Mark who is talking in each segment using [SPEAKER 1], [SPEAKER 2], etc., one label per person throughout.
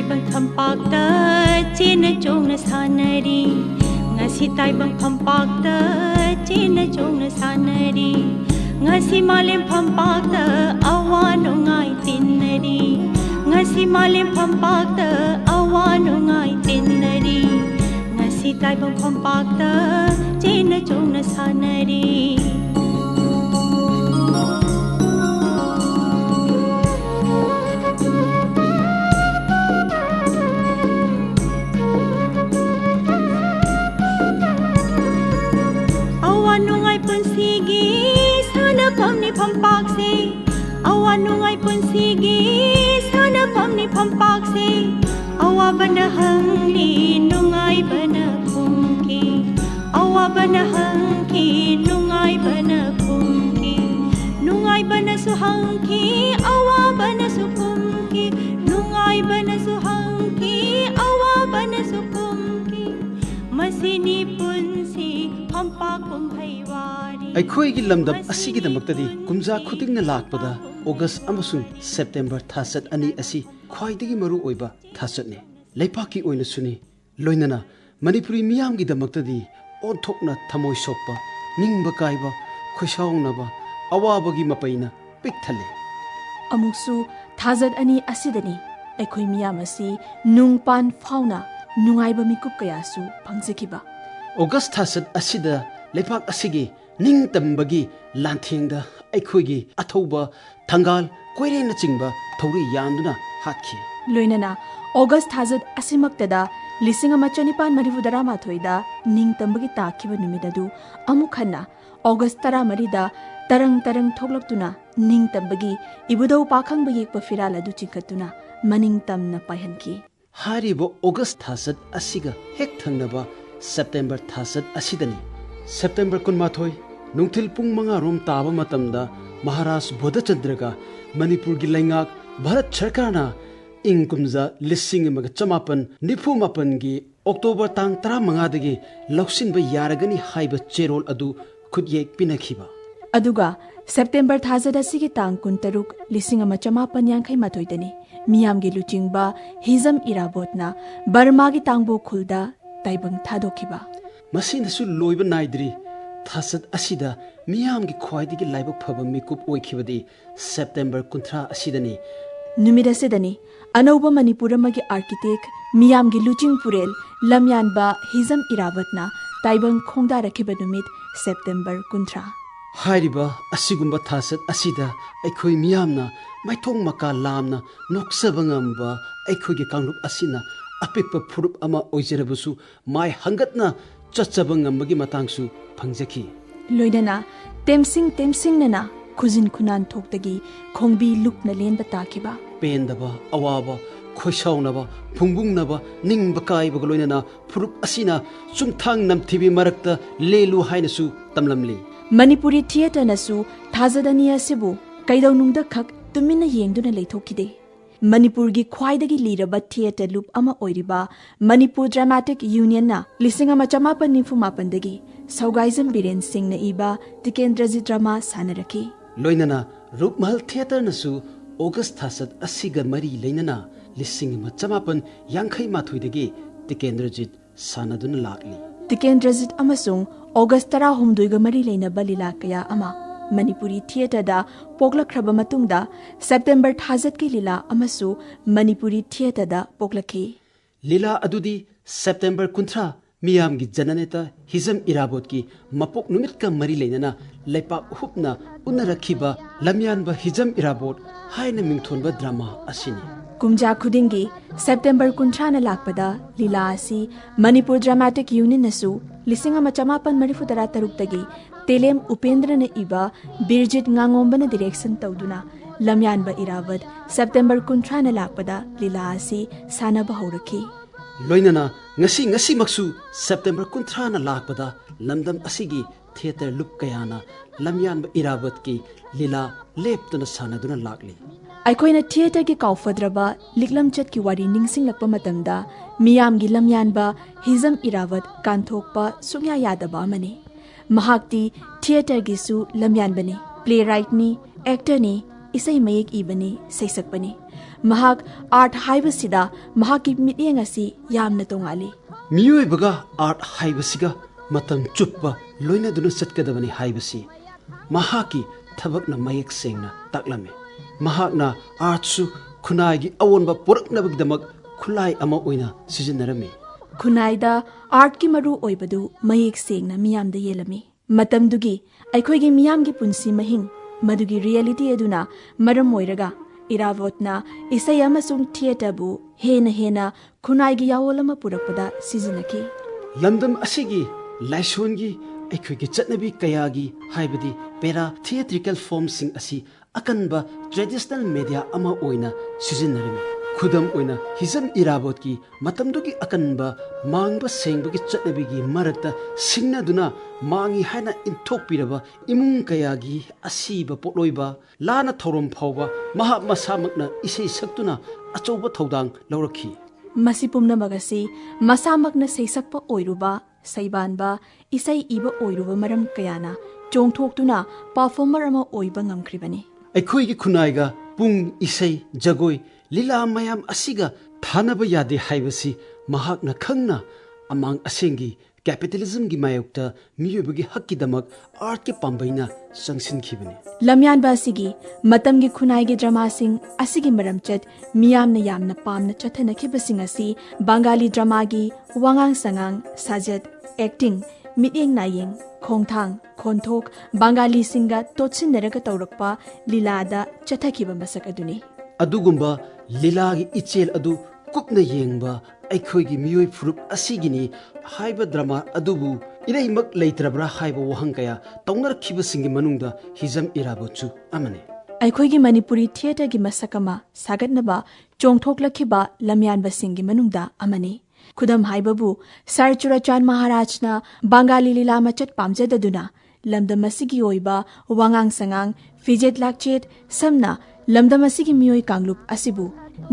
[SPEAKER 1] bang thampak ta china chong na sanari ngasi tai bang thampak ta china chong na sanari ngasi malim thampak ta awano ngai tinari ngasi malim thampak ta awano ngai tinari ngasi tai bang thampak ta china chong na sanari pampak se awan nungai pun sigi sana pamni pampak se awa bana hangli nungai bana kumki awa bana hangki nungai bana kumki nungai bana suhangki awa bana sukumki nungai bana suhangki awa bana sukumki masini punsi pampak kumphaiwari
[SPEAKER 2] ꯑꯩꯈꯣꯏꯒꯤ ꯂꯝꯗꯝ ꯑꯁꯤꯒꯤꯗꯃꯛꯇꯗꯤ ꯀꯨꯝꯖꯥ ꯈꯨꯗꯤꯡꯅ ꯂꯥꯛꯄꯗ August ꯑꯃꯁꯨꯡ September ꯊꯥꯆꯠ ꯑꯅꯤ ꯑꯁꯤ ꯈ꯭ꯋꯥꯏꯗꯒꯤ ꯃꯔꯨꯑꯣꯏꯕ ꯊꯥꯆꯠꯅꯤ ꯂꯩꯄꯥꯛꯀꯤ ꯑꯣꯏꯅꯁꯨꯅꯤ ꯂꯣꯏꯅꯅ ꯃꯅꯤꯄꯨꯔꯤ ꯃꯤꯌꯥꯝꯒꯤꯗꯃꯛꯇꯗꯤ ꯑꯣꯟꯊꯣꯛꯅ ꯊꯃꯣꯏ ꯁꯣꯛꯄ ꯅꯤꯡꯕ ꯀꯥꯏꯕ ꯈꯣꯏꯁꯥꯎꯅꯕ ꯑꯋꯥꯕꯒꯤ ꯃꯄꯩꯅ ꯄꯤꯛ ꯊꯜꯂꯤ
[SPEAKER 3] ꯑꯃꯨꯛꯁꯨ ꯊꯥꯆꯠ ꯑꯅꯤ ꯑꯁꯤꯗꯅꯤ ꯑꯩꯈꯣꯏ ꯃꯤꯌꯥꯝ ꯑꯁꯤ ꯅꯨꯡꯄꯥꯟ ꯐꯥꯎꯅ ꯅꯨꯡꯉꯥꯏꯕ ꯃꯤꯀꯨꯞ ꯀꯌꯥꯁꯨ ꯐꯪꯖꯈꯤꯕ
[SPEAKER 2] ꯑꯣꯒꯁꯠ ꯊꯥꯆꯠ ꯑꯁꯤꯗ ꯂꯩꯄꯥꯛ ꯑꯁꯤꯒꯤ ꯅꯤꯡꯇꯝꯕꯒꯤ ꯂꯥꯟꯊꯦꯡꯗ ꯑꯩꯈꯣꯏꯒꯤ ꯑꯊꯧꯕ ꯊꯪꯒꯥꯜ ꯀꯣꯏꯔꯦꯡꯅꯆꯤꯡꯕ ꯊꯧꯔꯤ ꯌꯥꯟꯗꯨꯅ ꯍꯥꯠꯈꯤ
[SPEAKER 3] ꯂꯣꯏꯅꯅ ꯑꯣꯒꯁꯠ ꯊꯥꯆꯠ ꯑꯁꯤꯃꯛꯇꯗ 1919ꯗ ꯅꯤꯡꯇꯝꯕꯒꯤ ꯇꯥꯈꯤꯕ ꯅꯨꯃꯤꯠ ꯑꯗꯨ ꯑꯃꯨꯛ ꯍꯟꯅ ꯑꯣꯒꯁꯠ 13ꯗ ꯇꯔꯪ ꯇꯔꯪ ꯊꯣꯛꯂꯛꯇꯨꯅ ꯅꯤꯡꯇꯝꯕꯒꯤ ꯏꯕꯨꯙꯧ ꯄꯥꯈꯪꯕ ꯌꯦꯛꯄ ꯐꯤꯔꯥꯜ ꯑꯗꯨ ꯆꯤꯡꯈꯠꯇꯨꯅ ꯃꯅꯤꯡ ꯇꯝꯅ ꯄꯥꯏꯍꯟꯈꯤ
[SPEAKER 2] ꯍꯥꯏꯔꯤꯕ ꯑꯣꯒꯁꯠ ꯊꯥꯆꯠ ꯑꯁꯤꯒ ꯍꯦꯛ ꯊꯪꯅꯕ ꯁꯦꯞꯇꯦꯝꯕꯔ ꯊꯥꯆꯠ ꯑꯁꯤꯗꯅꯤ ꯁꯦꯞꯇꯦꯝꯕꯔ 12 ꯅꯨꯡꯊꯤꯜ ꯄꯨꯡ 5 ꯇꯥꯕ ꯃꯇꯝꯗ ꯃꯍꯥꯔꯥꯖ ꯕꯣꯙꯆꯟꯗ꯭ꯔꯒ ꯃꯅꯤꯄꯨꯔꯒꯤ ꯂꯩꯉꯥꯛ ꯚꯥꯔꯠ ꯁꯔꯀꯥꯔꯅ ꯏꯪ ꯀꯨꯝꯖꯥ 1997ꯒꯤ ꯑꯣꯛꯇꯣꯕꯔ ꯇꯥꯡ 15ꯗꯒꯤ ꯂꯧꯁꯤꯟꯕ ꯌꯥꯔꯒꯅꯤ ꯍꯥꯏꯕ ꯆꯦꯔꯣꯜ ꯑꯗꯨ ꯈꯨꯠꯌꯦꯛ ꯄꯤꯅꯈꯤꯕ
[SPEAKER 3] ꯑꯗꯨꯒ ꯁꯦꯞꯇꯦꯝꯕꯔ ꯊꯥꯆꯠ ꯑꯁꯤꯒꯤ ꯇꯥꯡ 23 1958ꯗꯅꯤ ꯃꯤꯌꯥꯝꯒꯤ ꯂꯨꯆꯤꯡꯕ ꯍꯤꯖꯝ ꯏꯔꯥꯕꯣꯠꯅ ꯕꯔꯃꯥꯒꯤ ꯇꯥꯡꯕꯣ ꯈꯨꯜꯗ ꯇꯥꯏꯕꯪ ꯊꯥꯗꯣꯛꯈꯤꯕ
[SPEAKER 2] ꯃꯁꯤꯅꯁꯨ ꯂꯣꯏꯕ ꯅꯥꯏꯗ꯭ꯔꯤ ꯊꯥꯆꯠ ꯑꯁꯤꯗ ꯃꯤꯌꯥꯝꯒꯤ ꯈ꯭ꯋꯥꯏꯗꯒꯤ ꯂꯥꯏꯕꯛ ꯐꯕ ꯃꯤꯀꯨꯞ ꯑꯣꯏꯈꯤꯕꯗꯤ ꯁꯦꯞꯇꯦꯝꯕꯔ 30 ꯑꯁꯤꯗꯅꯤ
[SPEAKER 3] ꯅꯨꯃꯤꯠ ꯑꯁꯤꯗꯅꯤ ꯑꯅꯧꯕ ꯃꯅꯤꯄꯨꯔ ꯑꯃꯒꯤ ꯑꯥꯔꯀꯤꯇꯦꯛ ꯃꯤꯌꯥꯝꯒꯤ ꯂꯨꯆꯤꯡ ꯄꯨꯔꯦꯜ ꯂꯝꯌꯥꯟꯕ ꯍꯤꯖꯝ ꯏꯔꯥꯕꯠꯅ ꯇꯥꯏꯕꯪ ꯈꯣꯡꯗꯥꯔꯛꯈꯤꯕ ꯅꯨꯃꯤꯠ ꯁꯦꯞꯇꯦꯝꯕꯔ 30
[SPEAKER 2] ꯍꯥꯏꯔꯤꯕ ꯑꯁꯤꯒꯨꯝꯕ ꯊꯥꯆꯠ ꯑꯁꯤꯗ ꯑꯩꯈꯣꯏ ꯃꯤꯌꯥꯝꯅ ꯃꯥꯏꯊꯣꯡ ꯃꯀꯥ ꯂꯥꯝꯅ ꯅꯣꯛꯆꯕ ꯉꯝꯕ ꯑꯩꯈꯣꯏꯒꯤ ꯀꯥꯡꯂꯨꯞ ꯑꯁꯤꯅ ꯑꯄꯤꯛꯄ ꯐꯨꯔꯨꯞ ꯑꯃ ꯑꯣꯏꯖꯔꯕꯁꯨ ꯃꯥꯏ ꯍꯪꯒꯠꯅ ꯆꯠꯆꯕ ꯉꯝꯕꯒꯤ ꯃꯇꯥꯡꯁꯨ ꯐꯪꯖꯈꯤ
[SPEAKER 3] ꯂꯣꯏꯅꯅ ꯇꯦꯝꯁꯤꯡꯅꯅ ꯈꯨꯖꯤꯟ ꯈꯨꯅꯥꯟ ꯊꯣꯛꯇꯒꯤ ꯈꯣꯡꯕꯤ ꯂꯨꯞꯅ ꯂꯦꯟꯕ ꯇꯥꯈꯤꯕ
[SPEAKER 2] ꯄꯦꯟꯗꯕ ꯑꯋꯥꯕ ꯈꯣꯏꯁꯥꯎꯅꯕ ꯐꯨꯡꯕꯨꯡꯅꯕ ꯅꯤꯡꯕ ꯀꯥꯏꯕꯒ ꯂꯣꯏꯅꯅ ꯐꯨꯔꯨꯞ ꯑꯁꯤꯅ ꯆꯨꯝꯊꯥꯡ ꯅꯝꯊꯤꯕꯤ ꯃꯔꯛꯇ ꯂꯦꯜꯂꯨ ꯍꯥꯏꯅꯁꯨ ꯇꯝꯂꯝꯂꯤ
[SPEAKER 3] ꯃꯅꯤꯄꯨꯔꯤ ꯊꯤꯌꯦꯇꯔꯅꯁꯨ ꯊꯥꯆꯠ ꯑꯅꯤ ꯑꯁꯤꯕꯨ ꯀꯩꯗꯧꯅꯨꯡꯗ ꯈꯛ ꯇꯨꯃꯤꯟꯅ ꯌꯦꯡꯗꯨꯅ ꯂꯩꯊꯣꯛꯈꯤꯗꯦ ꯃꯅꯤꯄꯨꯔꯒꯤ ꯈ꯭ꯋꯥꯏꯗꯒꯤ ꯂꯤꯔꯕ ꯊꯤꯌꯦꯇꯔ ꯂꯨꯞ ꯑꯃ ꯑꯣꯏꯔꯤꯕ ꯃꯅꯤꯄꯨꯔ ꯗ꯭ꯔꯥꯃꯥꯇꯤꯛ ꯌꯨꯅꯤꯌꯟꯅ 1998ꯗꯒꯤ ꯁꯧꯒꯥꯏꯖꯝ ꯕꯤꯔꯦꯟ ꯁꯤꯡꯅ ꯏꯕ ꯇꯤꯀꯦꯟꯗ꯭ꯔꯖꯤꯠ ꯗ꯭ꯔꯃꯥ ꯁꯥꯟꯅꯔꯛꯈꯤ
[SPEAKER 2] ꯂꯣꯏꯅꯅ ꯔꯨꯞꯃꯍꯜ ꯊꯤꯌꯦꯇꯔꯅꯁꯨ ꯑꯣꯒꯁꯠ ꯊꯥꯆꯠ ꯑꯁꯤꯒ ꯃꯔꯤ ꯂꯩꯅꯅ 1958ꯗꯒꯤ ꯇꯤꯀꯦꯟꯗ꯭ꯔꯖꯤꯠ ꯁꯥꯟꯅꯗꯨꯅ ꯂꯥꯛꯂꯤ
[SPEAKER 3] ꯇꯤꯀꯦꯟꯗ꯭ꯔꯖꯤꯠ ꯑꯃꯁꯨꯡ ꯑꯣꯒꯁꯠ 16ꯒ ꯃꯔꯤ ꯂꯩꯅꯕ ꯂꯤꯂꯥ ꯀꯌꯥ ꯑꯃ ꯃꯅꯤꯄꯨꯔꯤ ꯊꯤꯌꯦꯇꯔꯗ ꯄꯣꯛꯂꯛꯈ꯭ꯔꯕ ꯃꯇꯨꯡꯗ ꯁꯦꯞꯇꯦꯝꯕꯔ ꯊꯥꯆꯠꯀꯤ ꯂꯤꯂꯥ ꯑꯃꯁꯨ ꯃꯅꯤꯄꯨꯔꯤ ꯊꯤꯌꯦꯇꯔꯗ ꯄꯣꯛꯂꯛꯈꯤ
[SPEAKER 2] ꯂꯤꯂꯥ ꯑꯗꯨꯗꯤ ꯁꯦꯞꯇꯦꯝꯕꯔ 30 ꯃꯤꯌꯥꯝꯒꯤ ꯖꯅꯅꯦꯇꯥ ꯍꯤꯖꯝ ꯏꯔꯥꯕꯣꯠꯀꯤ ꯃꯄꯣꯛ ꯅꯨꯃꯤꯠꯀ ꯃꯔꯤ ꯂꯩꯅꯅ ꯂꯩꯄꯥꯛ ꯍꯨꯞꯅ ꯎꯅꯔꯛꯈꯤꯕ ꯂꯝꯌꯥꯟꯕ ꯍꯤꯖꯝ ꯏꯔꯥꯕꯣꯠ ꯍꯥꯏꯅ ꯃꯤꯡꯊꯣꯟꯕ ꯗ꯭ꯔꯃꯥ ꯑꯁꯤꯅꯤ ꯀꯨꯝꯖꯥ
[SPEAKER 3] ꯈꯨꯗꯤꯡꯒꯤ ꯁꯦꯞꯇꯦꯝꯕꯔ 30ꯅ ꯂꯥꯛꯄꯗ ꯂꯤꯂꯥ ꯑꯁꯤ ꯃꯅꯤꯄꯨꯔ ꯗ꯭ꯔꯥꯃꯥꯇꯤꯛ ꯌꯨꯅꯤꯌꯟꯅꯁꯨ 1946ꯗꯒꯤ ꯇꯦꯂꯦꯝ ꯎꯄꯦꯟꯗ꯭ꯔꯅ ꯏꯕ ꯕꯤꯔꯖꯤꯠ ꯉꯥꯉꯣꯝꯕꯅ ꯗꯤꯔꯦꯛꯁꯟ ꯇꯧꯗꯨꯅ ꯂꯝꯌꯥꯟꯕ ꯏꯔꯥꯕꯠ ꯁꯦꯞꯇꯦꯝꯕꯔ 30ꯅ ꯂꯥꯛꯄꯗ ꯂꯤꯂꯥ ꯑꯁꯤ ꯁꯥꯟꯅꯕ ꯍꯧꯔꯛꯈꯤ
[SPEAKER 2] ꯂꯣꯏꯅꯅ ꯉꯁꯤꯃꯛꯁꯨ ꯁꯦꯞꯇꯦꯝꯕꯔ 30ꯅ ꯂꯥꯛꯄꯗ ꯂꯝꯗꯝ ꯑꯁꯤꯒꯤ ꯊꯤꯌꯦꯇꯔ ꯂꯨꯞ ꯀꯌꯥꯅ ꯂꯝꯌꯥꯟꯕ ꯏꯔꯥꯕꯠꯀꯤ ꯂꯤꯂꯥ ꯂꯦꯞꯇꯨꯅ ꯁꯥꯟꯅꯗꯨꯅ ꯂꯥꯛꯂꯤ
[SPEAKER 3] ꯑꯩꯈꯣꯏꯅ ꯊꯤꯌꯦꯇꯔꯒꯤ ꯀꯥꯎꯐꯗ꯭ꯔꯕ ꯂꯤꯛꯂꯝꯆꯠꯀꯤ ꯋꯥꯔꯤ ꯅꯤꯡꯁꯤꯡꯂꯛꯄ ꯃꯇꯝꯗ ꯃꯤꯌꯥꯝꯒꯤ ꯂꯝꯌꯥꯟꯕ ꯍꯤꯖꯝ ꯏꯔꯥꯕꯠ ꯀꯥꯟꯊꯣꯛꯄ ꯁꯨꯡꯌꯥ ꯌꯥꯗꯕ ꯑꯃꯅꯤ ꯃꯍꯥꯛꯇꯤ ꯊꯤꯌꯦꯇꯔꯒꯤꯁꯨ ꯂꯝꯌꯥꯟꯕꯅꯤ ꯄ꯭ꯂꯦꯔꯥꯏꯠꯅꯤ ꯑꯦꯛꯇꯔꯅꯤ isai mayek ibani seisakpani mahak art haibasida mahaki mityeng asi yamna tongali
[SPEAKER 2] मियोय बगा आर्ट हाइबसिगा मतम चुप्पा लोइना दुनु सटकदबनी हाइबसी महाकी थबकना मयक सेंगना ताकलमे महाकना आर्टसु खुनाइगी अवोनबा पुरकनबगदमक खुलाई अमा ओइना सिजनरमे
[SPEAKER 3] खुनाइदा आर्ट की मरु ओइबदु मयेक सेंगना मियामदा येलमी मतमदुगी अखोइगी मियामगी पुंसी महिंग मदुगी रियलिटी अदुना मरम ओइरगा इरावोतना इसै अमसुंग थिएटरबु हेना हेना खुनाइगी यावोलमा पुरकपदा सिजनकी
[SPEAKER 2] लंदम असिगी लाइसोनगी अखोइगी चटनबी कयागी हाइबदी पेरा थिएट्रिकल फॉर्म सिंग असि अकनबा ट्रेडिशनल मीडिया अमा ओइना सिजनरमी खुदम ओइना हिजम इराबोत की मतमदुगी अकनबा मांगबा सेंगबगी चटनबीगी मरकता सिंगनादुना मांगी हाइना इंथोकपिरबा इमुंग कयागी असीबा पोलोइबा लाना थौरम फावबा महा मसामकना इसै सक्तुना अचौबा थौदांग लौरखी
[SPEAKER 3] मसी पुमनमगसी मसामकना सेसकपा ओइरुबा सैबानबा इसै इबा ओइरुबा मरम कयाना चोंगथोक्तुना परफॉर्मर अमा ओइबा ngamkribani
[SPEAKER 2] अखोइगी खुनाइगा पुंग इसै जगोय लीला मयाम असिगा थानबा यादे हाइबसी महाकना खंगना अमांग असेंगी कैपिटलिज्म की मायोक्ता मियोबगी हक्कीदमक आर्ट के पांबैना संगसिनखिबनी
[SPEAKER 3] लम्यानबा असिगी मतमगी खुनाइगी ड्रामासिंग असिगी मरमचत मियामना यामना पामना चथनखिबसिंग असि बंगाली ड्रामागी वांगांग संगांग साजत एक्टिंग मित्येंग नायेंग खोंगथांग खोंथोक बंगाली सिंगा तोचिनरगा तौरकपा लीलादा चथखिबा मसक अदुनी
[SPEAKER 2] अदुगुंबा लीलागी इचेल अदु कुपना येंगबा अखोइगी मियोय फुरुप असिगिनी हाइबा ड्रामा अदुबु इरैमक लेत्रब्रा हाइबा वहंग कया तौनरखिबसिंगी मनुंगदा हिजम इराबोचु अमने
[SPEAKER 3] अखोइगी मणिपुरी थिएटर की मसकमा सागतनबा चोंगथोकलखिबा लम्यानबसिंगी मनुंगदा अमने खुदम हाइबबु सर चुराचान महाराजना बंगाली लीला मचत पामजददुना लमदम असिगी ओइबा वांगांग संगांग फिजेट लाकचेत समना लमदम असिगी मियोय कांगलुप असिबु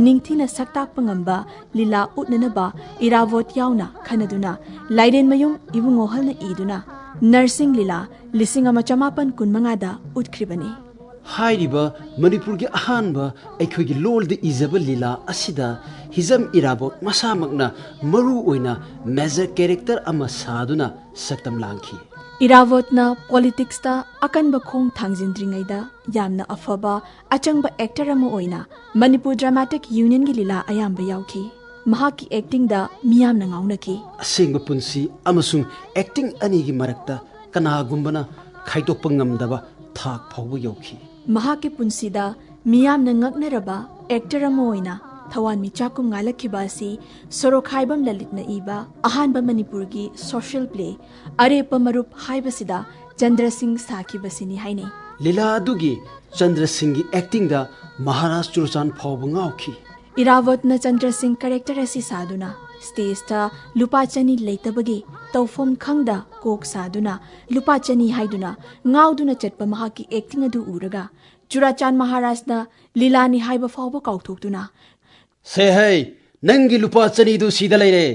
[SPEAKER 3] निंगथिना सक्ताकपा ngamba लीला उटननबा इरावोत यावना खनदुना लाइडेन मयुम इबुंगो हलना इदुना नर्सिंग लीला लिसिंग अमा चमापन कुनमंगादा उठख्रिबनी
[SPEAKER 2] हाइरिबा मणिपुर के अहानबा अखोइगी लोल दे इजबा लीला असिदा हिजम इराबोत मसामकना मरु ओइना मेजर कैरेक्टर अमा सादुना सक्तम लांखी
[SPEAKER 3] इरावोतना पॉलिटिक्स ता अकनबा खोंग थांजिनद्रिंगैदा यामना अफबा अचंगबा एक्टर अमा ओइना मणिपुर ड्रामेटिक यूनियन की लीला अयामबा यावखी महाकी एक्टिंग दा मियामना ngaunaki
[SPEAKER 2] असेंग पुंसी अमसुंग एक्टिंग अनीगी मरकता कनागुंबना खाइदोकपा ngamdaba थाक फावबा यौखी
[SPEAKER 3] महाकी पुंसीदा मियामना ngaknaraba एक्टर अमा ओइना थवान मिचाकुम ngalakhiba asi sorokhaiबम ललितना इबा अहानबा मणिपुर की सोशल प्ले अरेपा मरुप हाइबसिदा चंद्र सिंह साखिबसिनी हाइने
[SPEAKER 2] लीला अदुगी चंद्र सिंह की एक्टिंग दा महाराज चुरचान फावबा ngaukhi
[SPEAKER 3] इरावतना चंद्र सिंह कैरेक्टर असि सादुना स्टेज ता लुपा चनी लेतबगी तौफम खंगदा कोक सादुना लुपा चनी हाइदुना ngauduna चटपा महाकी एक्टिंग अदु उरगा चुराचान महाराजना लीलानी हाइबा फावबा काउथोक्तुना
[SPEAKER 2] से है नंगी लुपा चनी दु सीदा लेरे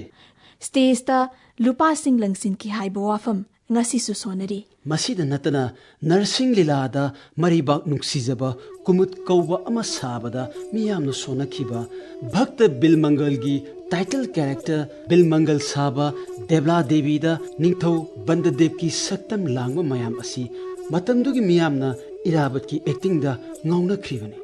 [SPEAKER 3] स्टेज ता लुपा सिंह लंगसिन की हाइबा वाफम ngasisu sonari
[SPEAKER 2] मसीद नतना नरसिंग लीलादा मरीबाग नुक्सीजबा कुमुत कौबा अमा साबदा मियामनो सोनखिबा भक्त बिलमंगल की टाइटल कैरेक्टर बिलमंगल साबा देवला देवीदा निंगथौ बंददेव की सक्तम लांगबा मयाम असि मतमदुगी मियामना इराबत की एक्टिंग दा ngaunakhribani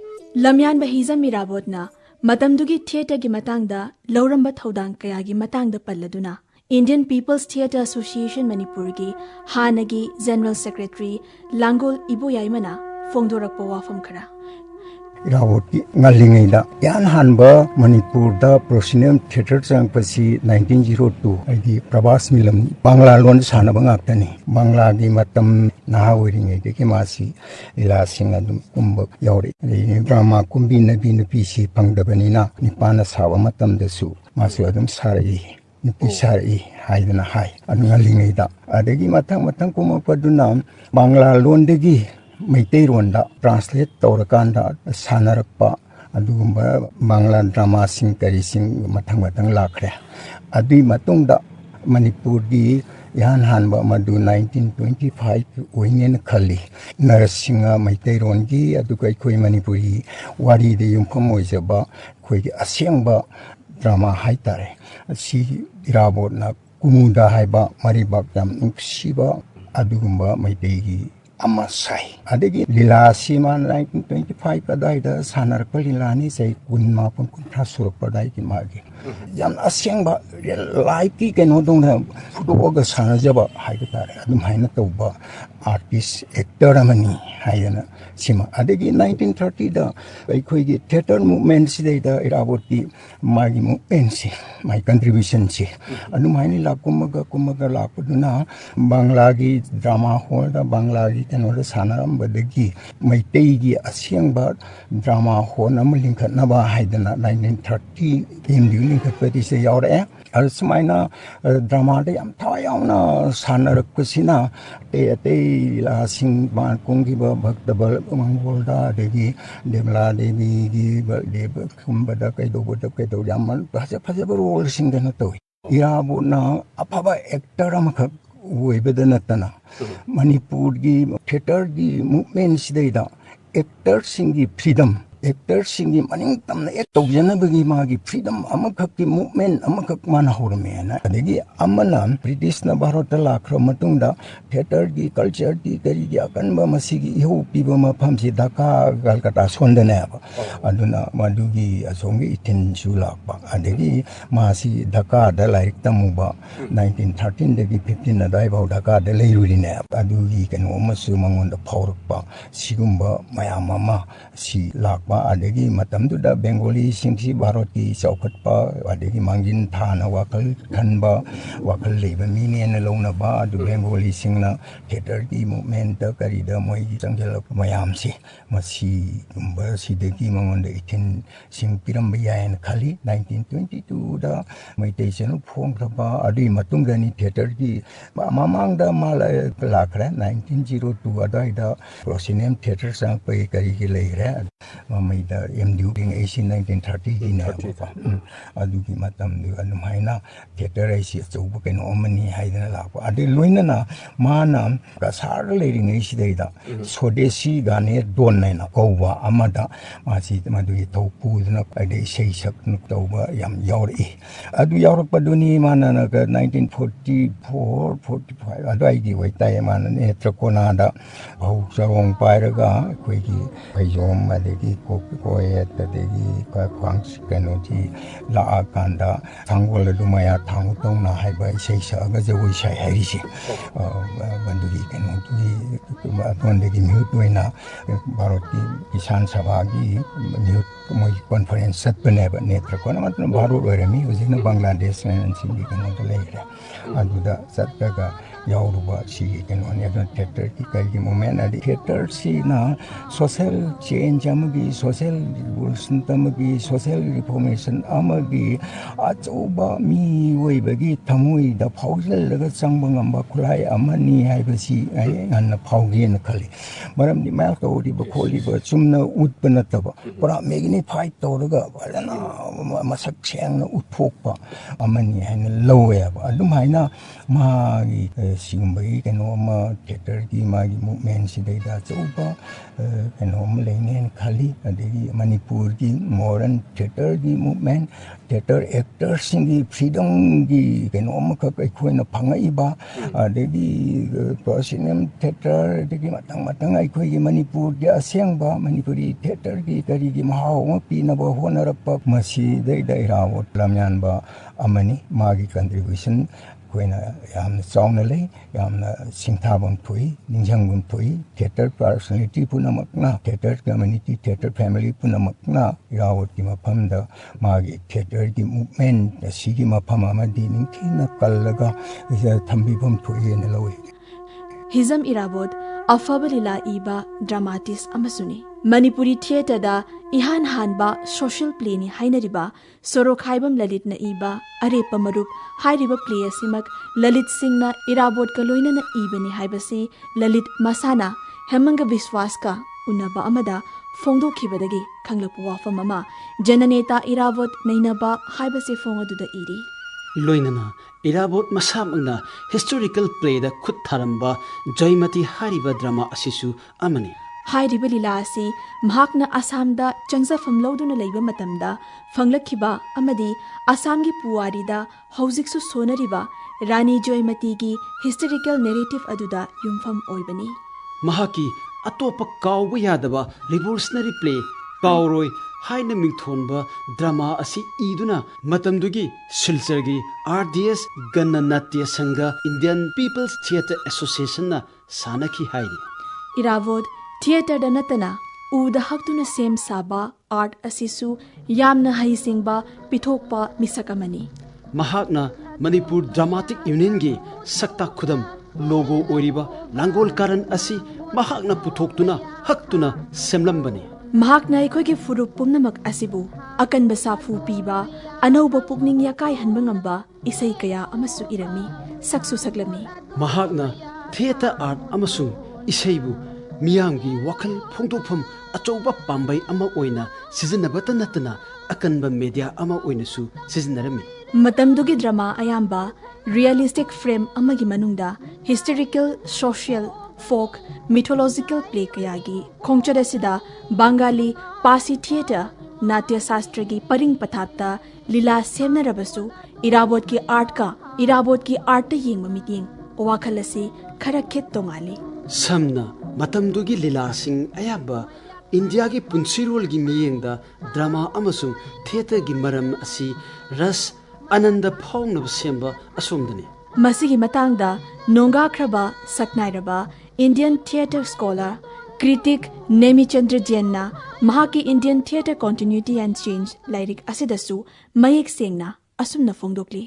[SPEAKER 3] लम्यान बहिजम इराबोतना मतमदुगी थिएटर की मतंगदा लौरंबा थौदांग कयागी मतंगदा पल्लदुना Indian people's theatre association Manipur की हानगी जनरल सेक्रेटरी लांगोल इबोयाइमना फोंदोरकपा वाफम खरा
[SPEAKER 4] इरावोटी ngalingida yan hanba manipur da proscenium theater changpasi 1902 aidi prabhas milam bangla lon sanaba ngaktani bangla gi matam na oringe de ke masi ila singa dum kumba yauri drama kumbi nabi nabi si pangdabani na nipana sawa matam da su masu adum sarai nupi sarai haidana hai ngalingida adegi matang kuma paduna bangla lon degi Meitei रोंदा translate तौरकांदा सानरक्पा अदुगुंबा Bangla drama सिंग करी सिंग मथंग मथंग लाखरे अदुई मतुंगदा मणिपुर दी यान हानबा मदु 1925 ओइनेन खली नरसिंह मैतैरोनगी अदुगै खोइ मणिपुरी वारी दे युमफम ओइजबा खोइ असेंबा drama हाइतारे सी इराबोना कुमुदा हाइबा मरिबाक याम नुक्सिबा अदुगुम्बा मैतैगी अमा साई अदगी लीला सीमा 1925 अदाइदा सानरक लीलानी से कुन्मा पुन कुंठा सुरक पदाई की मागी याम असेंबा लाइफ की केनो दोंना फुटोगा सानजबा हाइबा तारे अदुम हाइना तौबा आर्टिस्ट एक्टर अमनी हाइना सीमा अदगी 1930 दा अखोइगी थिएटर मूवमेंट सिदैदा इराबोती मागी मूवमेंट से माई कंट्रीब्यूशन से अदुम हाइनी लाकुमगा लापदुना बांग्लागी ड्रामा हॉल दा बांग्लागी केनो सानरम बदगी मैतेगी असेंबा ड्रामा हॉल अम लिंखनबा हाइदना 1930 एमडी लिंखपति से यावरे और समाइना ड्रामा दे याम थायावना सानरकसिना ते लासिंग बान कुंगिबा भक्तबल मंगोलदा देगी देमला देवी गी देव कुंबदा कैदोबदा कैदो यामन फजब रोल सिंगन तो इराबोना अफबा एक्टर अमखक ओइबदा नतना मणिपुर की थिएटर की मूवमेंट सिदैदा एक्टर सिंगी फ्रीडम एक्टर सिंगी मनिंग तमना एक तौजनबगी मागी फ्रीडम अमखक की मूवमेंट अमखक माना होरमेना अदगी अमना ब्रिटिश न भारत लाख्र मतुंगदा थिएटर की कल्चर की करी की अकनबा मसिगी इहो पीबा मफम से ढाका कलकत्ता सोंदने अदुना मदुगी असोंगी इथिन जुलाकबा अदगी मासी ढाका द लाइक तमुबा 1913 दगी 15 अदाइ बाउ ढाका द लेरुलिने अदुगी कनो मसु मंगोंदा फावरकबा सिगुम्बा मयाम अमा सी लाकबा अदगी मतमदुदा बेंगोली सिंगसी भारत की चौखटपा अदगी मांगिन थाना वाखल खनबा वाखल लेबा मीने न लौनबा अदु बेंगोली सिंगना थिएटर की मूवमेंट करीद मोई चंगल मयाम से मसी गुम्बा सिदगी मंगोंद इथिन सिंग पिरम यायन खाली 1922 दा मैतेसन फोंग्रबा अदुई मतुंगनी थिएटर की मामांगदा माला लाखरे 1902 अदाइदा प्रोसिनेम थिएटर सांग पे करी के लेरे मैदा एमडीयू बिंग 1930 की ने अदुगी मतम दु अनुमाइना थिएटर ऐसी चौब केनो अमनी हाइदना लाको अदे लोइनना माना कसार लेरिंग सिदैदा स्वदेशी गाने दोन नैना कौबा अमदा मासी मदुगी थौपुदना अदे सेसक नुक तौबा याम यावरी अदु यावरपदुनी माना न 1944 45 अदुइगी वैताय माना नेत्रकोनादा हौ चरोंग पाइरगा कोइगी फैजोम अदगी कोए तदेगी क्वांग कनोजी लाकांदा थांगोल दुमाया थांग तौना हाइबा सेसगा जवै साइ हाइरिसे बंदुगी कनोजी अतोंदगी म्यूटोइना भारत की किसान सभा की म्यूट मोई कॉन्फ्रेंस सतपनेबा नेत्रकोना मतलब भारत ओइरमी उजिना बांग्लादेश में सिंगी कनो लेरे अदुदा सतगा यावरुबा सी कनो ने थिएटर की कई मूवमेंट अदि थिएटर सीना सोशल चेंज अमगी सोशल रिवोल्यूशन तमगी सोशल रिफॉर्मेशन अमगी अचौबा मी ओइबगी थमुई द फाउजल लगा चंगबा ngamba खुलाई अमनी हाइबसी अन फाउगेन खली मरमदि माल तोरि बखोली ब चुमना उत्पन्न तब पुरा मैग्निफाई तोरगा बलना मसक सेंग उत्थोकपा अमनी हाइन लौवे अदुम हाइना मागी सिगुम्बगी केनो मा थिएटर की मागी मूवमेंट सिदैदा चौबा केनो लेनेन खाली अदगी मणिपुर की मॉडर्न थिएटर की मूवमेंट थिएटर एक्टर सिंगी फ्रीडम की केनो अमखक अखोइना फंगाइबा अदगी प्रोसिनेम थिएटर अदगी मतंग मतंग अखोइगी मणिपुर की असेंबा मणिपुरी थिएटर की करीगी महाव पीनबा होनरप मसी दैदा इरावत लमयानबा अमनी मागी कंट्रीब्यूशन कोइना यामना चाउना लै यामना सिंथाबम थोइ निंजंगम थोइ थिएटर पर्सनालिटी पुनमकना थिएटर कम्युनिटी थिएटर फैमिली पुनमकना इरावत की मफमदा मागी थिएटर की मूवमेंट सिगी मफम अमदि निंथिना कल्लगा थंबिबम थोइ ने लौइ
[SPEAKER 3] हिजम इराबोद अफब लीला इबा ड्रामाटिस्ट अमसुनी मणिपुरी थिएटर दा इहान हानबा सोशल प्ले नि हाइनरिबा सोरोखाइबम ललित न इबा अरेप मरुप हाइरिबा प्ले असिमक ललित सिंह न इराबोद का लोइनन इबनि हाइबसी ललित मसाना हेमंग विश्वास का उन्नबा अमदा फोंदोखिबदगी खंगलप वाफम अमा जननेता इराबोद नैनबा हाइबसी फोंग अदुदा इरी
[SPEAKER 2] लोइनना इराबोट मसामना हिस्टोरिकल प्ले खुद थारंबा जयमती हारिबा ड्रामा असिसु अमनी
[SPEAKER 3] हाइरिबा लीला असि महाकना आसामदा चंगजाफम लौदुना लैबा मतमदा फंगलखिबा अमदी आसामगी पुवारीदा हौजिकसु सोनरिबा रानी जयमतीगी हिस्टोरिकल नैरेटिव अदुदा युमफम ओइबनी
[SPEAKER 2] महाकी अतोप काउबा यादबा रिवोल्यूशनरी प्ले काउरोय हाइना मिंगथोनबा ड्रामा असि इदुना मतमदुगी सिलचरगी RDS गणनाट्य संघ इंडियन पीपल्स थिएटर एसोसिएशन ना सानखी हाइनी
[SPEAKER 3] इरावोड थिएटर नतना उदा हक्तुना सेम साबा आर्ट असिसु यामना हईसिंगबा पिथोकपा मिसकमनी
[SPEAKER 2] महाकना मणिपुर ड्रामाटिक यूनियन की सक्ता खुदम लोगो ओरिबा लांगोल कारण असि महाकना पुथोक्तुना हक्तुना सेमलंबनी
[SPEAKER 3] महाकना अखोइगे फुरुप पुमनमक असिबु अकनबा साफु पीबा अनौबा पुकनिंग याकाय हनबा ngamba इसै कया अमसु इरमी सक्सु सकलमी
[SPEAKER 2] महाकना थिएटर आर्ट अमसु इसैबु मियांगी वखल फोंदोफम अचौबा पांबै अमा ओइना सिजनबत नतना अकनबा मीडिया अमा ओइनसु सिजनरमी
[SPEAKER 3] मतमदुगी ड्रामा अयाम्बा रियलिस्टिक फ्रेम अमगी मनुंगदा historical social folk mythological play कयागी खोंगचदसिदा बंगाली पासी थिएटर नाट्य शास्त्र की परिंग पथाता लीला सेमनरबसु इराबोट की आर्ट येंग मिटिंग वाखलसी खरा खेत तोंगाली
[SPEAKER 2] समना मतमदुगी लीला सिंह अयाबा इंडिया की पुंसीरोल की मियेंगदा ड्रामा अमसु थिएटर की मरम असि रस आनंद फाउनब सेंबा असोमदनी
[SPEAKER 3] मसिगी मतंगदा नोंगाख्रबा सकनाइरबा Indian theatre scholar critic Nemichandra जैनना महाकी Indian theatre continuity and change लाइरिक असिदसु मयेक सेंगना असुमना फोंदोकली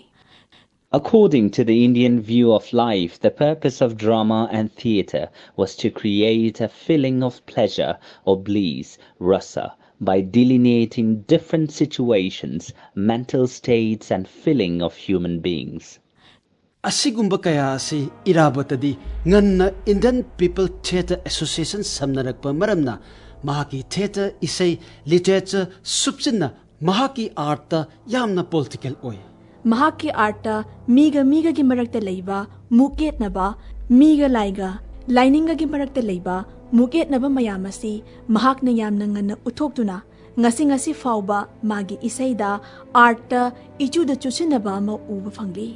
[SPEAKER 5] According to the Indian view of life, the purpose of drama and theatre was to create a feeling of pleasure or bliss, rasa, by delineating different situations, mental states and feeling of human beings.
[SPEAKER 2] असिगुंबा कया से इराबतदी ngana Indian People Theatre Association samnarakpa maramna mahaki theatre isai literature subchinna mahaki art ta yamna political oy
[SPEAKER 3] महाकी आर्टा मीगा की मरक्ता लैबा मुकेट नबा मीगा लाइगा लाइनिंगा की मरक्ता लैबा मुकेट नबा मयामसी महाकना यामना ngana उथोक्तुना ngasi फाउबा मागी इसैदा आर्टा इचुदा चुसिनबा म उबा फंगली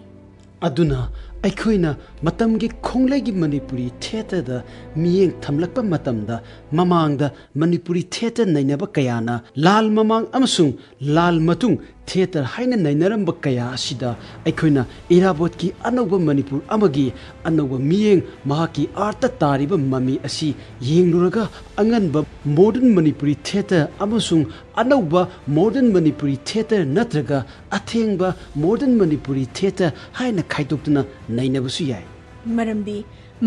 [SPEAKER 2] अदुना अखोइना मतमगी खोंगलेगी Manipuri theatre दा मियेंग थमलकपा मतमदा ममांगदा मणिपुरी थिएटर नैनबा कयाना लाल ममांग अमसुंग लाल मतुंग थिएटर हाइना नैनरंबा कया असिदा अखोइना इराबोट की अनौबा मणिपुर अमगी अनौबा मियेंग महाकी आर्ट तारिबा ममी असि येंगलुरगा अंगनबा मॉडर्न मणिपुरी थिएटर अमसुंग अनौबा मॉडर्न मणिपुरी थिएटर नत्रगा अथेंगबा मॉडर्न मणिपुरी थिएटर हाइना खाइदोक्तुना नैनबसु याय
[SPEAKER 3] मरमदी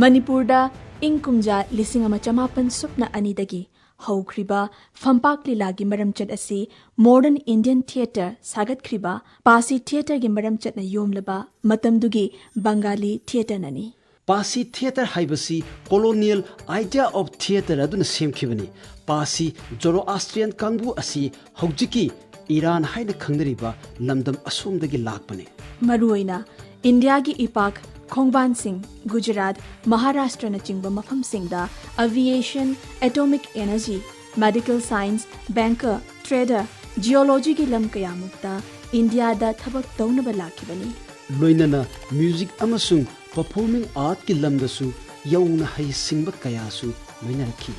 [SPEAKER 3] मणिपुरदा इंग कुमजा लिसिंग अमा चमापन सुपना अनिदगी हौख्रिबा फंपाक लीलागी मरमचत असि मॉडर्न इंडियन थिएटर सागतख्रिबा पासी थिएटर की मरमचत न योमलबा मतमदुगी बंगाली थिएटर ननी
[SPEAKER 2] पासी थिएटर हाइबसी कोलोनियल आइडिया ऑफ थिएटर अदुन सेमखिबनी पासी जोरोआस्ट्रियन कांगबु असि हौजिकी ईरान हाइना खंगदरिबा लमदम असोमदगी लाकपने
[SPEAKER 3] मरुओइना इंडिया की इपाक खोंगबान सिंह गुजरात महाराष्ट्र न चिंगबा मफम सिंगदा aviation atomic energy medical science banker trader geology की लम कयामुक्ता इंडिया दा थबक तौनबा लाखिबनी
[SPEAKER 2] लोइनना म्यूजिक अमसुंग परफॉर्मिंग आर्ट की लमदसु यौना हई सिंगबा कयासु लोइनरखी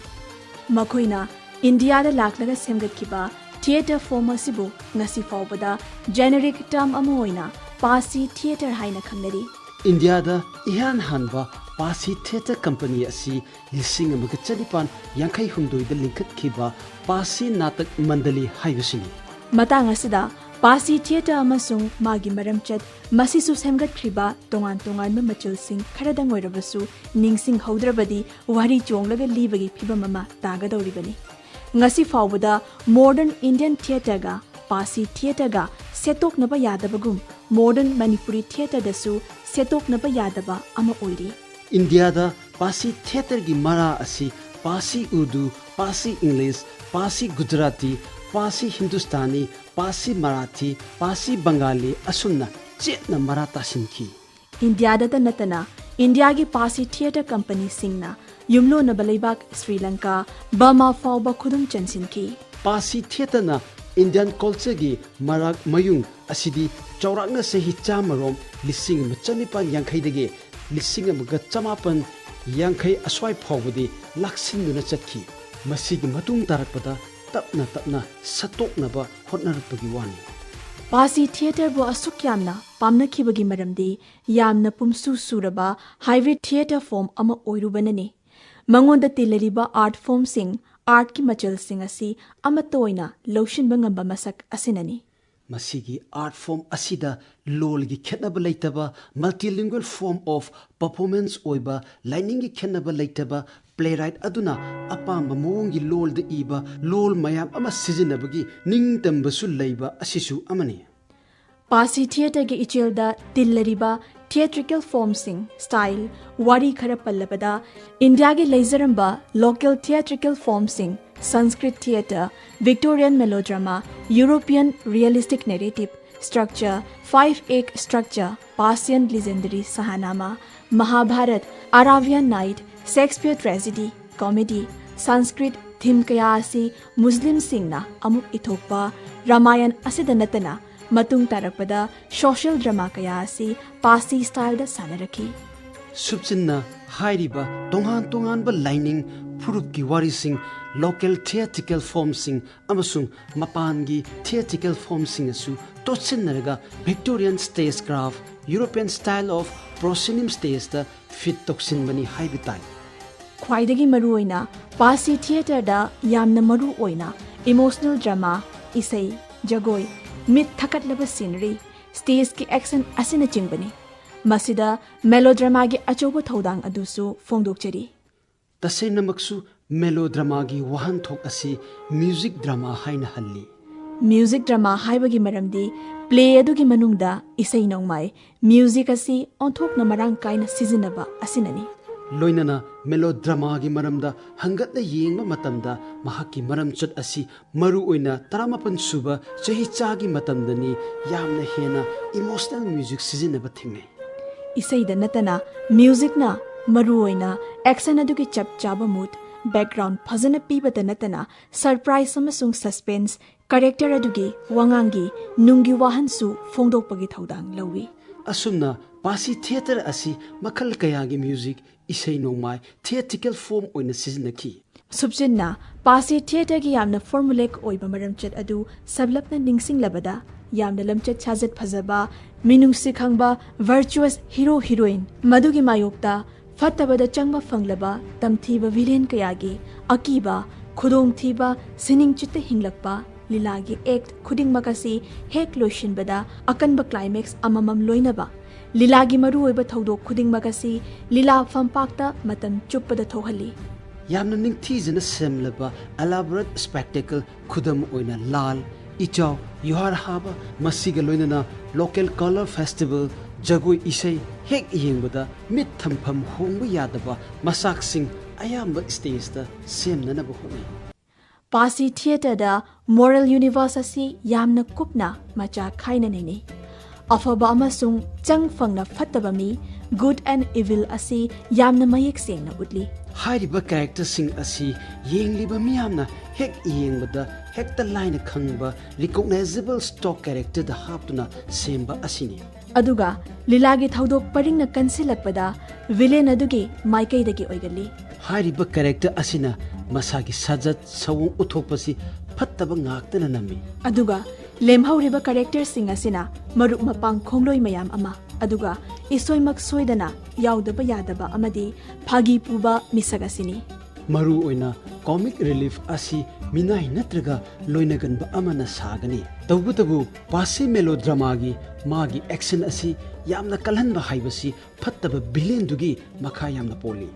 [SPEAKER 3] मखोइना इंडिया दा लाखलगा सेमगतखिबा थिएटर फॉर्म असिबु ngasi फाउबदा जेनेरिक टर्म अमा ओइना पासी थिएटर हाइना खंगनरी
[SPEAKER 2] इंडिया दा इहान हानबा पासी थिएटर कंपनी असि लिसिंग अमगा चनिपान यांखै हुमदोइदा लिंखतखिबा पासी नाटक मंडली हाइबसिनी
[SPEAKER 3] मतंग असिदा पासी थिएटर अमसुंग मागी मरमचत मसिसु सेमगतखिबा तोंगान मचुलसिंग खरदंग ओइरबसु निंगसिंग हौद्रबदी वारी चोंगलगा लीबगी फिबम अमा तागदौरिबनी ngasi फाउबदा मॉडर्न इंडियन थिएटर गा पासी थिएटर गा सेतोकनबा यादबगुम मॉडर्न मणिपुरी थिएटर दसु सेतोकनबा यादबा अमा ओइरी
[SPEAKER 2] इंडिया दा पासी थिएटर की मरा असि पासी उर्दू पासी इंग्लिश पासी गुजराती पासी हिंदुस्तानी पासी मराठी पासी बंगाली असुमना चेतना मरा तासिनखी
[SPEAKER 3] इंडियादा नतना इंडिया की पासी थिएटर कंपनी सिंगना युमलोनब लेबाक श्रीलंका बर्मा फाउबा खुदुम चंसिनखी
[SPEAKER 2] पासी थिएटरना इंडियन कल्चर की मराक मयुंग असिदी चौराकना सही चामरोम लिसिंग मचनिपान यांखैदगे लिसिंग अमगा चमापन यांखै अस्वाई फाउबदी लाक्सिंदुना चटखी मसिगी मतुंग तारकपदा तपना तपना सतोकनबा होटनरपगी वानी
[SPEAKER 3] पासी थिएटर बो असुक यामना पामनखिबगी मरमदी यामना पुमसु सुरबा हाईब्रिड थिएटर फॉर्म अमा ओइरुबनने मंगोंदा तिलरिबा आर्ट फॉर्म सिंग आर्ट की मचल सिंग असि अमतोइना लौशिन बंगंबा मसक असिननी
[SPEAKER 2] मसिगी आर्ट फॉर्म असिदा लोल की खेतनब लेतबा मल्टीलिंगुअल फॉर्म ऑफ परफॉर्मेंस ओइबा लाइनिंग की खेतनब लेतबा प्लेराइट अदुना अपाम मोंगी लोल द इबा लोल मयाम अमा सिजनबगी निंगतंबसु लेबा असिसु अमनी
[SPEAKER 3] पासी थिएटर के इचेलदा तिलरिबा थिएट्रिकल फॉर्म सिंग स्टाइल वारी खर पल्लबदा इंडिया के लेजरंबा लोकल थिएट्रिकल फॉर्म सिंग Sanskrit theatre Victorian melodrama European realistic narrative structure 5 structure पासियन लीजेंडरी सहानामा Mahabharata Arabian night Shakespeare tragedy comedy Sanskrit theme कया असि मुस्लिम सिंगना अमुक इथोकपा रामायण असिदा नतना मतुंग तारकपदा सोशल ड्रामा कया असि पासी स्टाइल दा सानरखी
[SPEAKER 2] सुबचिन्ना हाइरिबा तोंगान तोंगान बा लाइनिंग फुरुप की वारिसिंग लोकल थिएट्रिकल फॉर्म सिंग अमसुंग मपान की थिएट्रिकल फॉर्म सिंग असु तोचिन्नरगा Victorian stage craft European style of proscenium stage दा फिट तोक्सिनबनी हाइबिताई
[SPEAKER 3] ख्वाइदगी मरु ओइना पासी थिएटर दा यामना मरु ओइना इमोशनल ड्रामा इसई जगोय मित थकटलब सीनरी स्टेज की एक्शन असिन चिंगबनी मसिदा मेलोड्रामा की अचोब थौदांग अदुसु फोंदोकचरी
[SPEAKER 2] तसेनमक्सु मेलोड्रामा की वहन थोक असि म्यूजिक ड्रामा हाइना हल्ली
[SPEAKER 3] म्यूजिक ड्रामा हाइबगी मरमदी प्ले अदुगी मनुंगदा इसई नोंगमाय म्यूजिक असि ऑनथोकना मरांग काइना सिजिनबा असिननी
[SPEAKER 2] लोइनना मेलोड्रामा की मरमदा हंगतना येंगबा मतमदा महाकी मरमचत असि मरु ओइना 15 सुबा चही चागी मतमदनी यामना हेना इमोशनल म्यूजिक सिजिनबा थिंगे
[SPEAKER 3] इसईदा नतना म्यूजिकना मरु ओइना एक्शन अदुगी चप चाबा मूड बैकग्राउंड फजन पीबदा नतना सरप्राइज अमसुंग सस्पेंस करेक्टर अदुगी वांगांगी नुंगी वाहनसु फोंदोकपगी थौदांग लौवी
[SPEAKER 2] असुमना पासी थिएटर असि मखल कयागी म्यूजिक इसई नोंमाय थिएट्रिकल फॉर्म ओइना सिजनखी
[SPEAKER 3] सुबचिन्ना पासी थिएटर की यामना फॉर्मुलेक ओइबा मरमचत अदु सबलपना निंगसिंग लबदा यामना लमचत छाजत फजबा मिनुंगसि खंगबा virtuous hero heroine मधुगी मायोक्ता फत्तबदा चंगबा फंगलबा तमथीबा villain कयागी अकीबा खुदोंगथीबा सिनिंगचित हिंगलकपा लीलागी act खुदिंगमकसी हेक लोइशिनबदा अकनबा क्लाइमेक्स अममम लोइनबा लीलागी मरु ओइबा थौदोक खुदिंगमकसी लीला फंपाक्ता मतम चुप्पदा थोहली
[SPEAKER 2] यामना निंगथीजना सेमलबा एलाबोरेट स्पेक्टेकल खुदम ओइना लाल इचाव युहार हाबा मसिगा लोइनना लोकल कलर फेस्टिवल जगोई इसई हेक येंबदा मित थमफम होंबा यादबा मसाकसिंग अयाम्बा स्टेजदा सेमननबा होई
[SPEAKER 3] पासी थिएटर दा मोरल यूनिवर्स असि यामना कुपना मचा खाइना नैने अफबा अमसुंग चंग फंगना फत्तबा मी गुड एंड इविल असि यामना मयेक सेंगना उतली
[SPEAKER 2] हाइरिबा कैरेक्टर सिंग असि येंगलिबा मियामना हेक येंबदा हेक्ता लाइन खंगबा रिकॉग्नाइजेबल स्टॉक कैरेक्टर दा हापतुना सेमबा असिनी
[SPEAKER 3] अदुगा लीलागी थौदोक परिंगना कंसिलकपदा विलेन अदुगी माइकैदगी ओइगली
[SPEAKER 2] हाइरिबा कैरेक्टर असिना मसागी सजत सवों उथोपसी फत्तबा ngaktana nami
[SPEAKER 3] अदुगा लेमहौरिबा कैरेक्टर सिंग असिना मरुक मपांग खोंगलोय मयाम अमा अदुगा इसोयमक सोइदना याउदबा यादबा अमदी फागी पुबा मिसग असिनी
[SPEAKER 2] मरु ओइना कॉमिक रिलीफ असि मिनाई नत्रगा लोइनगनबा अमना सागनी तबुतबु पासी मेलोड्रामा की मागी एक्शन असि यामना कलहनबा हाइबसी फत्तबा विलेन दुगी मखा यामना पोली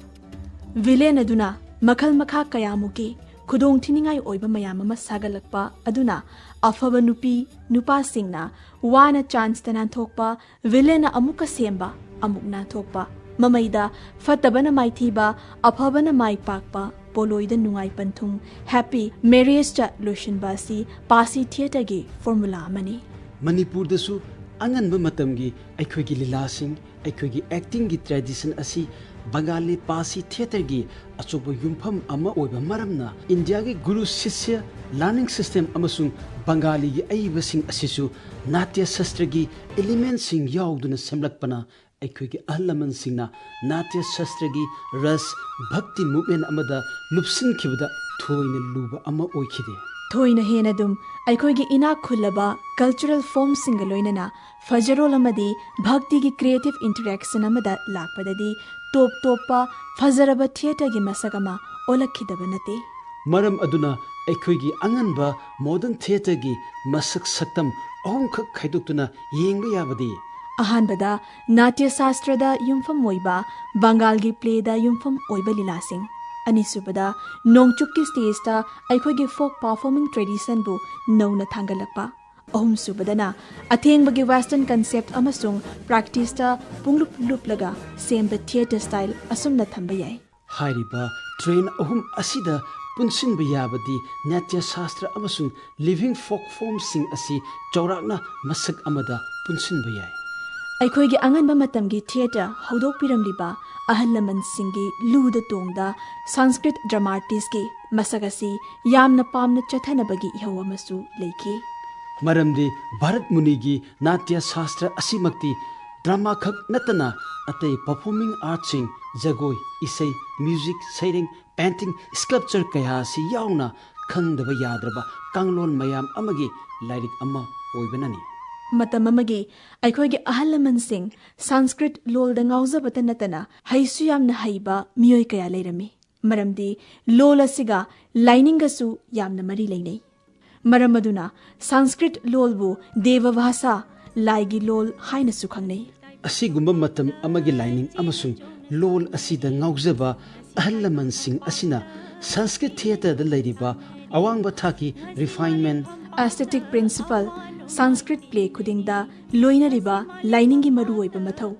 [SPEAKER 3] विलेन अदुना मखल मखा कयामुकी खुदोंग थिनिंगाई ओइबा मयाम अमा सागलकपा अदुना अफबा नुपी नुपा सिंगना वाना चांस तना थोकपा विलेन अमुका सेम्बा अमुकना थोकपा ममैदा फत्तबना माइथीबा अफबना माइ पाकपा पोलोइदा नुंगाई पंथुंग हैप्पी मैरिज चा लोशनबा सी पासी थिएटर की फॉर्मूला मनी
[SPEAKER 2] मणिपुर दसु angan ba matamgi aikhoi gi lilasing aikhoi gi acting gi tradition asi Bengali Pasi Theatre gi achobo yumpham ama oiba maramna India gi Guru Shishya learning system amasung Bengali gi aibasing asisu Natya Shastra gi elements sing yauduna semlakpana aikhoi gi ahlaman singna Natya Shastra gi ras bhakti movement amada lupsin khibada thoina luba ama oikhide
[SPEAKER 3] thoina hena dum aikoigi ina khulaba cultural form singa loinana fajarol amadi bhakti gi creative interaction amada lakpadadi top topa fajaraba theater gi masagama olakhidaba nate
[SPEAKER 2] maram aduna aikhoi anganba modern theater gi masak saktam ahum khak khaidoktuna yengba yabadi
[SPEAKER 3] ahanbada natya shastra da yumpham moiba bengal gi play da yumpham oiba lilasing anisubada nongchukki stage ta aikoigi folk performing tradition bu nauna thangalakpa ahum subadana athengbagi western concept amasung practice ta punglup luplaga same the theater style asumna thamba yai
[SPEAKER 2] hairiba train ahum asida punsin bayabadi natya shastra amasung living folk forms sing asi chaurakna masak amada punsin bayai
[SPEAKER 3] aikoigi anganba matamgi theater hodok piramliba ahalaman singi luda tongda sanskrit dramatis ki masagasi yamna pamna chathanabagi ihawamasu leiki
[SPEAKER 2] maramdi bharat muni gi natya shastra asimakti drama khak natana atei performing arts sing jagoi isai music sairing painting sculpture kaya si yauna khangdaba yadraba kanglon mayam amagi lairik amma oibanani
[SPEAKER 3] matam amagi aikoigi ahalaman sing sanskrit lol da ngaujabata natana haisu yamna haiba miyoi kaya leirami maramdi lol asiga lining gasu yamna mari leinei maramaduna sanskrit lol bu deva bhasa laigi lol haina su khangnei
[SPEAKER 2] asigumba matam amagi lining amasung lol asida ngaujaba ahalaman sing asina sanskrit theater da leiriba awangba thaki refinement
[SPEAKER 3] aesthetic principle sanskrit play khudingda loinariba lining gi maru oiba mathau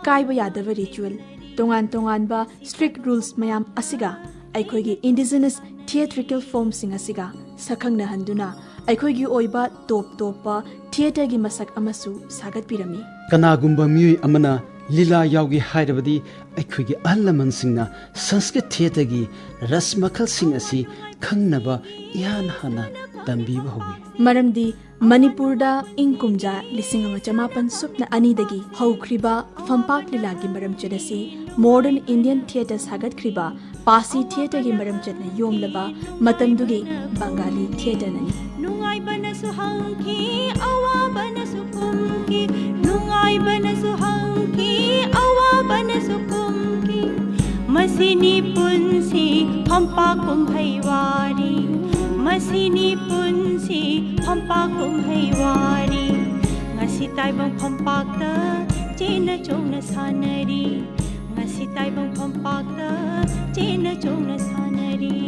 [SPEAKER 3] kaiba yadava ritual tongan tongan ba strict rules mayam asiga aikoigi indigenous theatrical form sing asiga sakhangna handuna aikoigi oiba top topa theater gi masak amasu sagat pirami
[SPEAKER 2] kanagumba miyoi amana lila yaugi hairabadi aikoigi ahalaman singna sanskrit theater gi rasmakhal sing asi khangnaba yan hana tambiba hobi
[SPEAKER 3] maramdi manipurda ingkumja lisingama chamapan supna anidagi haukhriba fampak lilagi maram chadasi modern indian theater sagat khriba pasi theater gi maram chadna yomlaba matamdugi bengali theater nani
[SPEAKER 1] nungai banasu hangki awa banasu kumki nungai banasu hangki awa banasu kumki masini punsi phampa kumhaiwari masini punsi phampa kumhaiwari ngasi taibang phampakta chena chongna sanari ngasi taibang phampakta chena chongna sanari